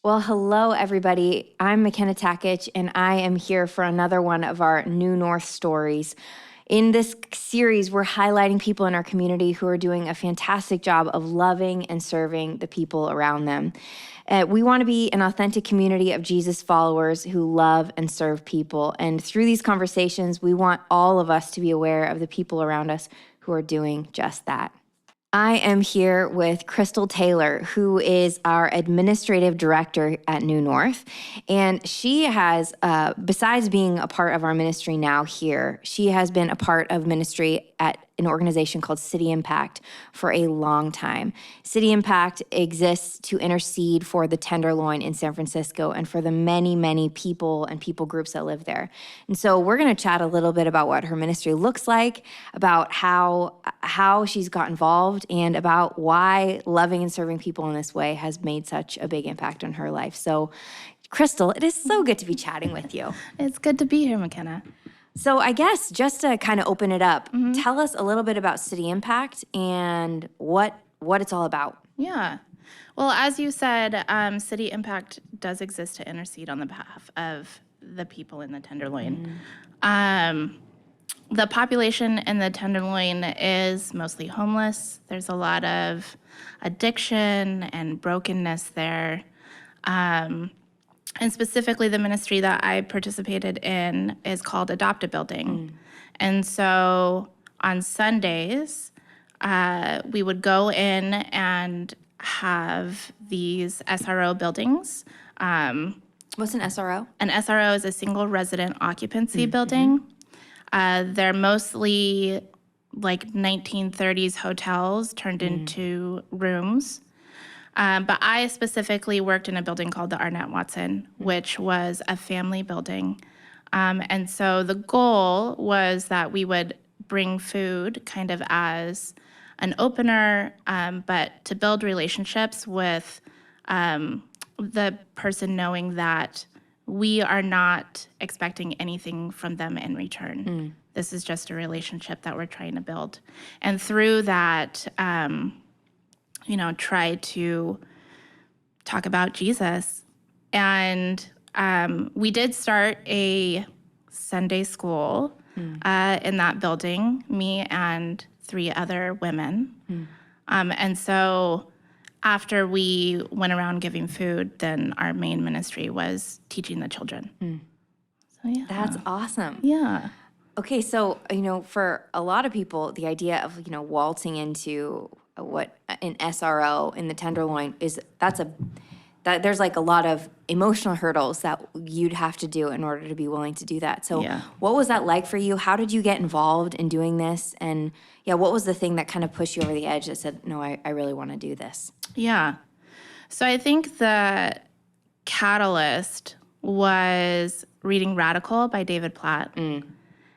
Well, hello, everybody. I'm McKenna Takach, and I am here for another one of our New North stories. In this series, we're highlighting people in our community who are doing a fantastic job of loving and serving the people around them. We want to be an authentic community of Jesus followers who love and serve people. And through these conversations, we want all of us to be aware of the people around us who are doing just that. I am here with Crystal Taylor, who is our administrative director at New North. And she has, besides being a part of our ministry now here, she has been a part of ministry at an organization called City Impact for a long time. City Impact exists to intercede for the Tenderloin in San Francisco and for the many, many people and people groups that live there. And so we're going to chat a little bit about what her ministry looks like, about how she's got involved, and about why loving and serving people in this way has made such a big impact on her life. So, Crystal, it is so good to be chatting with you. It's good to be here, McKenna. So I guess just to kind of open it up, tell us a little bit about City Impact and what it's all about. Yeah. Well, as you said, City Impact does exist to intercede on the behalf of the people in the Tenderloin. The population in the Tenderloin is mostly homeless. There's a lot of addiction and brokenness there. And specifically, the ministry that I participated in is called Adopt a Building. And so on Sundays, we would go in and have these SRO buildings. What's an SRO? An SRO is a single resident occupancy building. They're mostly like 1930s hotels turned into rooms. But I specifically worked in a building called the Arnett Watson, which was a family building. And so the goal was that we would bring food kind of as an opener, but to build relationships with the person, knowing that we are not expecting anything from them in return. This is just a relationship that we're trying to build. And through that, try to talk about Jesus. And we did start a Sunday school in that building, me and 3 other women. And so after we went around giving food, then our main ministry was teaching the children. So, yeah. That's awesome. Yeah. Okay, so, for a lot of people, the idea of, waltzing into what an SRO in the Tenderloin is, there's like a lot of emotional hurdles that you'd have to do in order to be willing to do that. So What was that like for you? How did you get involved in doing this? And what was the thing that kind of pushed you over the edge that said, no, I really want to do this? Yeah. So I think the catalyst was reading Radical by David Platt.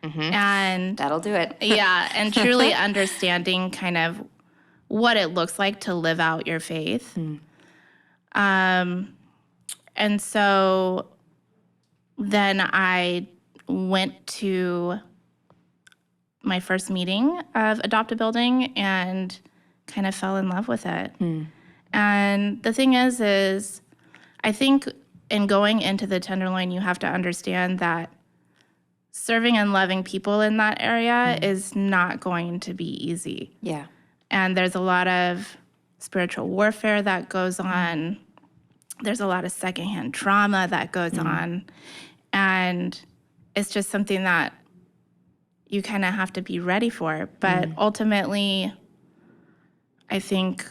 And that'll do it. And truly understanding kind of what it looks like to live out your faith. And so then I went to my first meeting of Adopt a Building and kind of fell in love with it. And the thing is I think in going into the Tenderloin, you have to understand that serving and loving people in that area is not going to be easy. Yeah. And there's a lot of spiritual warfare that goes on. There's a lot of secondhand trauma that goes on. And it's just something that you kind of have to be ready for. But ultimately, I think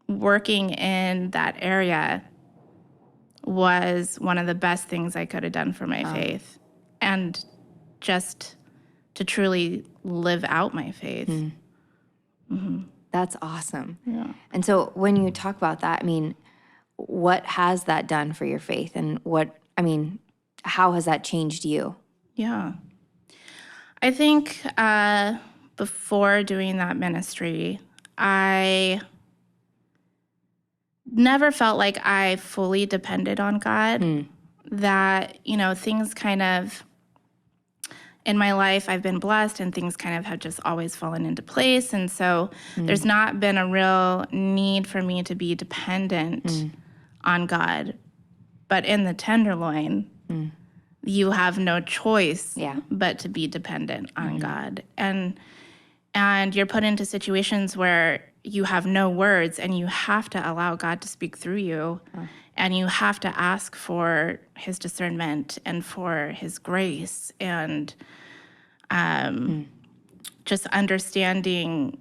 working in that area was one of the best things I could have done for my faith. And just to truly live out my faith. That's awesome. Yeah. And so when you talk about that, what has that done for your faith? And how has that changed you? Yeah. I think before doing that ministry, I never felt like I fully depended on God. That, things kind of in my life, I've been blessed and things kind of have just always fallen into place. And so there's not been a real need for me to be dependent on God. But in the Tenderloin, you have no choice but to be dependent on God. And you're put into situations where you have no words and you have to allow God to speak through you. And you have to ask for his discernment and for his grace and just understanding,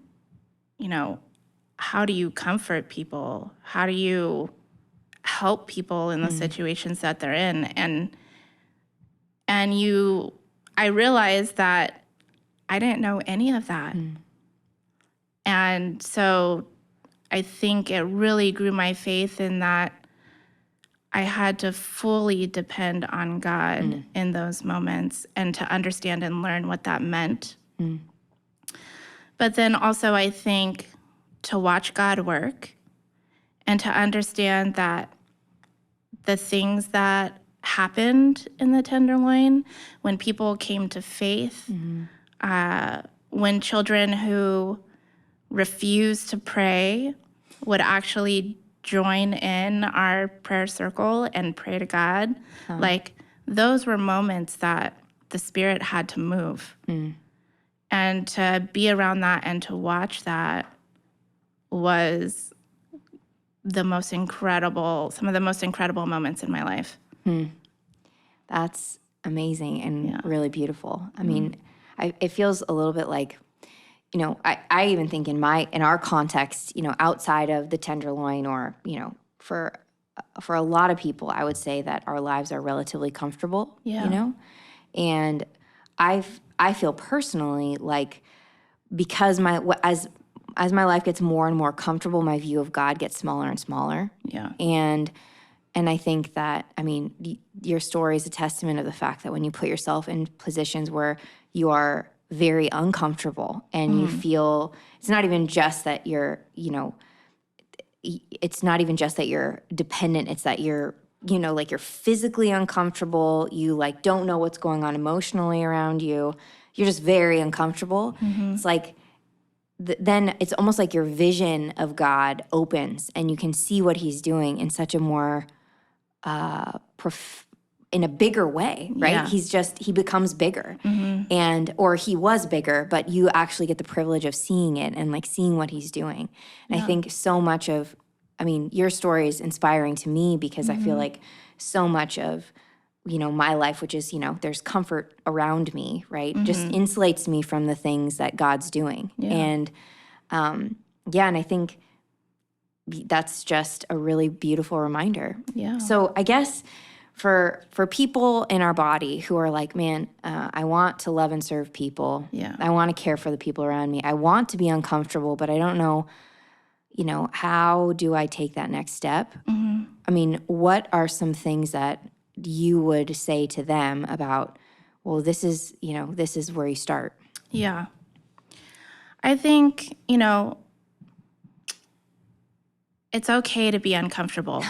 how do you comfort people? How do you help people in the situations that they're in? And I realized that I didn't know any of that. And so I think it really grew my faith in that I had to fully depend on God in those moments and to understand and learn what that meant. But then also I think to watch God work and to understand that the things that happened in the Tenderloin, when people came to faith, when children who refused to pray would actually join in our prayer circle and pray to God, like those were moments that the Spirit had to move. And to be around that and to watch that was some of the most incredible moments in my life. That's amazing and really beautiful. I mean, it feels a little bit like, I even think in our context, outside of the Tenderloin or, for a lot of people, I would say that our lives are relatively comfortable, and I feel personally like because as my life gets more and more comfortable, my view of God gets smaller and smaller. Yeah. And I think that, your story is a testament of the fact that when you put yourself in positions where you are very uncomfortable and you feel, it's not even just that you're, it's not even just that you're dependent, it's that you're, like you're physically uncomfortable, you like don't know what's going on emotionally around you, you're just very uncomfortable. It's like, then it's almost like your vision of God opens and you can see what he's doing in such a more, in a bigger way, right? Yeah. He becomes bigger or he was bigger, but you actually get the privilege of seeing it and like seeing what he's doing. And I think so much of, your story is inspiring to me because I feel like so much of, my life, which is, there's comfort around me, right? Just insulates me from the things that God's doing. Yeah. And, and I think that's just a really beautiful reminder. Yeah. So I guess for people in our body who are like, man, I want to love and serve people. Yeah. I want to care for the people around me. I want to be uncomfortable, but I don't know, how do I take that next step? What are some things that you would say to them about, well, this is where you start? Yeah. I think, it's okay to be uncomfortable.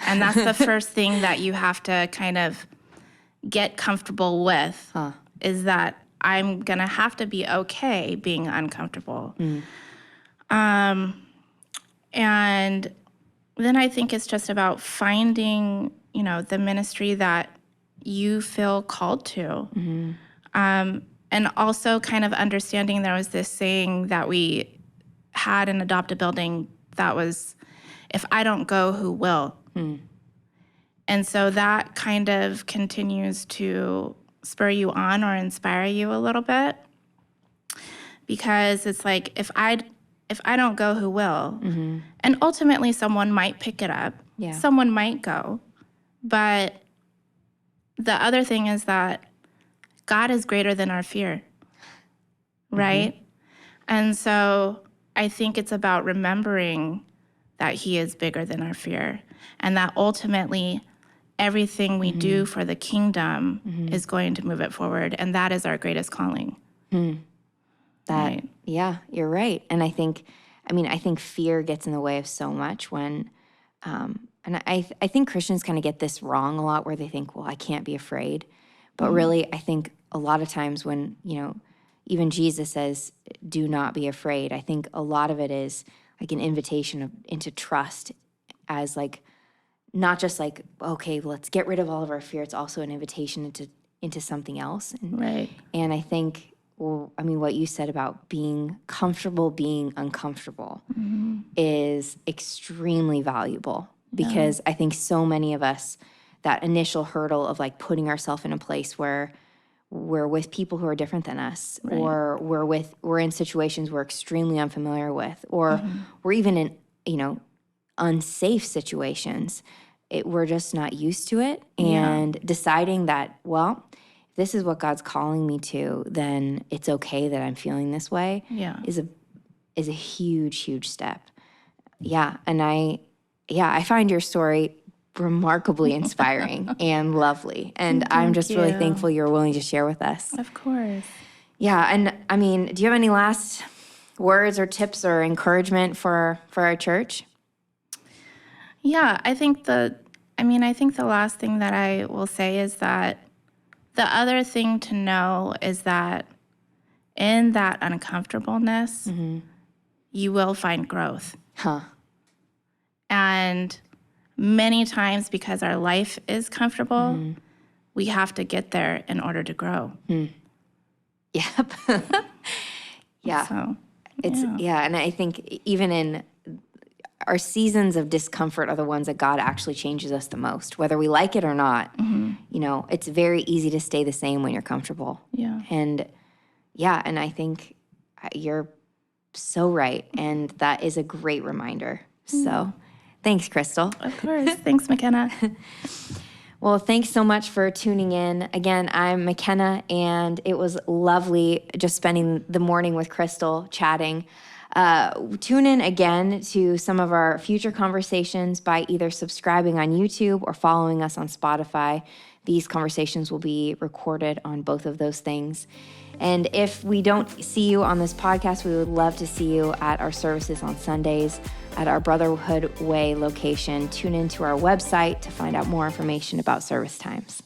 And that's the first thing that you have to kind of get comfortable with is that I'm going to have to be okay being uncomfortable. And then I think it's just about finding, the ministry that you feel called to. And also kind of understanding there was this saying that we had in Adopt a Building that was, if I don't go, who will? And so that kind of continues to spur you on or inspire you a little bit because it's like, if I don't go, who will? And ultimately someone might pick it up. Yeah. Someone might go. But the other thing is that God is greater than our fear, right? And so I think it's about remembering that he is bigger than our fear and that ultimately everything we do for the kingdom is going to move it forward. And that is our greatest calling. Right. Yeah, you're right. And I think fear gets in the way of so much when, and I think Christians kind of get this wrong a lot where they think, well, I can't be afraid. But really, I think a lot of times when, even Jesus says, do not be afraid, I think a lot of it is like an invitation into trust as like not just like, okay, let's get rid of all of our fear. It's also an invitation into something else. Right. And I think, what you said about being comfortable being uncomfortable is extremely valuable, because I think so many of us, that initial hurdle of like putting ourselves in a place where we're with people who are different than us, or we're in situations we're extremely unfamiliar with, or we're even in, unsafe situations. We're just not used to it. And deciding that, well, if this is what God's calling me to, then it's okay that I'm feeling this way is a huge, huge step. Yeah. And I find your story remarkably inspiring and lovely. And I'm just really thankful you're willing to share with us. Of course. Yeah. And do you have any last words or tips or encouragement for our church? Yeah, I think the last thing that I will say is that the other thing to know is that in that uncomfortableness, you will find growth. And many times, because our life is comfortable, we have to get there in order to grow. Yep. Yeah. So, and I think even in our seasons of discomfort are the ones that God actually changes us the most, whether we like it or not. It's very easy to stay the same when you're comfortable. Yeah. And I think you're so right. And that is a great reminder. So thanks, Crystal. Of course. Thanks, McKenna. Well, thanks so much for tuning in. Again, I'm McKenna, and it was lovely just spending the morning with Crystal chatting. Tune in again to some of our future conversations by either subscribing on YouTube or following us on Spotify. These conversations will be recorded on both of those things. And if we don't see you on this podcast, we would love to see you at our services on Sundays at our Brotherhood Way location. Tune into our website to find out more information about service times.